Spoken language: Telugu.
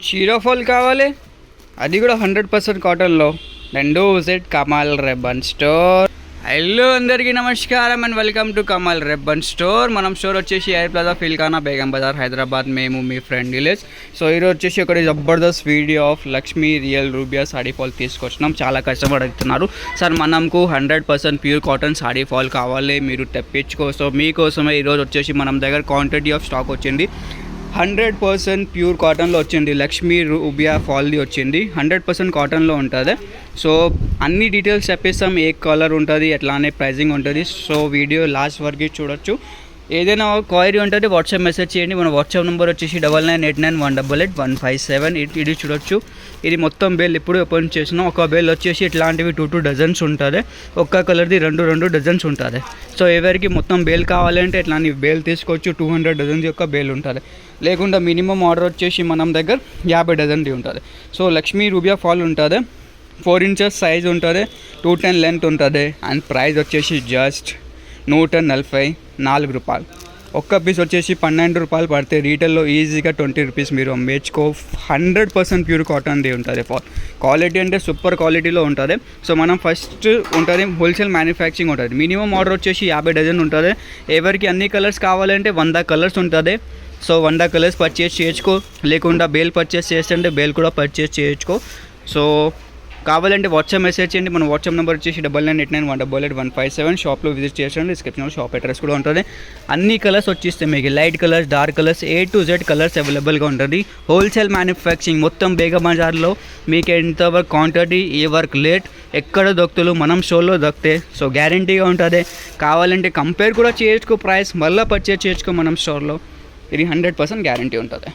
చీరాఫాల్ కావాలి, అది కూడా 100% కాటన్లో. రెండు visit Kamal ribbon store. Hello అందరికీ నమస్కారం and welcome to Kamal ribbon store. మనం స్టోర్ వచ్చేసి ఎయిర్ ప్లాజా ఫిల్కానా బేగం బజార్ హైదరాబాద్. మేము మీ ఫ్రెండ్ విలేజ్. సో ఈరోజు వచ్చేసి ఒకటి జబర్దస్త్ video of Lakshmi real rubia sari fall తీసుకొచ్చినాం. చాలా కష్టపడి అడుగుతున్నారు, సార్ మనకు 100% ప్యూర్ కాటన్ సాడీ ఫాల్ కావాలి, మీరు తెప్పించుకో. సో మీకోసమే ఈరోజు వచ్చేసి మనం దగ్గర క్వాంటిటీ ఆఫ్ స్టాక్ వచ్చింది. 100% ప్యూర్ కాటన్లో వచ్చింది. లక్ష్మీ రూబియా ఫాల్ది వచ్చింది, 100% కాటన్లో ఉంటుంది. సో అన్ని డీటెయిల్స్ చెప్పేస్తాం, ఏ కలర్ ఉంటుంది, ఎట్లానే ప్రైజింగ్ ఉంటుంది. సో వీడియో లాస్ట్ వరకు చూడొచ్చు. ఏదైనా క్వైరీ ఉంటుంది వాట్సాప్ మెసేజ్ చేయండి. మన వాట్సాప్ నెంబర్ వచ్చేసి 9989188157. ఇది చూడొచ్చు. ఇది మొత్తం బేల్ ఇప్పుడు ఓపెన్ చేసినాం. ఒక బేల్ వచ్చేసి ఇట్లాంటివి 2 డజన్స్ ఉంటుంది. ఒక్క కలర్ది 2 డజన్స్ ఉంటుంది. సో ఎవరికి మొత్తం బేల్ కావాలంటే ఇట్లాంటి బేల్ తీసుకోవచ్చు. 200 డజన్స్ యొక్క బేల్ ఉంటుంది. లేకుండా మినిమం ఆర్డర్ వచ్చేసి మనం దగ్గర 50 డజన్ది ఉంటుంది. సో లక్ష్మీ రూబియా ఫాల్ ఉంటుంది, 4 ఇంచెస్ సైజ్ ఉంటుంది, 210 లెంత్ ఉంటుంది. అండ్ ప్రైస్ వచ్చేసి జస్ట్ 144 రూపాయలు. ఒక్క పీస్ వచ్చేసి 12 రూపాయలు పడితే రీటైల్లో ఈజీగా 20 రూపీస్ మీరు అమ్మేసుకో. 100% ప్యూర్ కాటన్ది ఉంటుంది. క్వాలిటీ అంటే సూపర్ క్వాలిటీలో ఉంటుంది. సో మనం ఫస్ట్ ఉంటుంది హోల్సేల్ మ్యానుఫ్యాక్చరింగ్ ఉంటుంది. మినిమం ఆర్డర్ వచ్చేసి 50 డజన్ ఉంటుంది. ఎవరికి అన్ని కలర్స్ కావాలంటే 100 కలర్స్ ఉంటుంది. సో 100 కలర్స్ పర్చేస్ చేయొచ్చుకో. లేకుండా బేల్ పర్చేస్ చేస్తుంటే బేల్ కూడా పర్చేస్ చేయొచ్చుకో. సో కావాలంటే వాట్సాప్ మెసేజ్ చేయండి. మన వాట్సాప్ నెంబర్ వచ్చేసి 9989188157. షాప్లో విజిట్ చేయండి. డిస్క్రిప్షన్లో షాప్ అడ్రస్ కూడా ఉంటుంది. అన్ని కలర్స్ వచ్చేస్తాయి మీకు, light colours, dark colours, A to Z colours అవైలబుల్గా ఉంటుంది. హోల్సేల్ మ్యానుఫ్యాక్చరింగ్ మొత్తం బేగం బజార్లో. మీకు ఎంతవరకు క్వాంటిటీ, ఏ వర్క్ లేట్, ఎక్కడ దొరుకుతారు మనం షోలో దొరికితే. సో గ్యారంటీగా ఉంటుంది. కావాలంటే కంపేర్ కూడా చేయొచ్చుకో ప్రైస్, మళ్ళీ పర్చేజ్ చేయొచ్చుకో మనం స్టోర్లో. ఇది 100% గ్యారంటీ ఉంటుంది.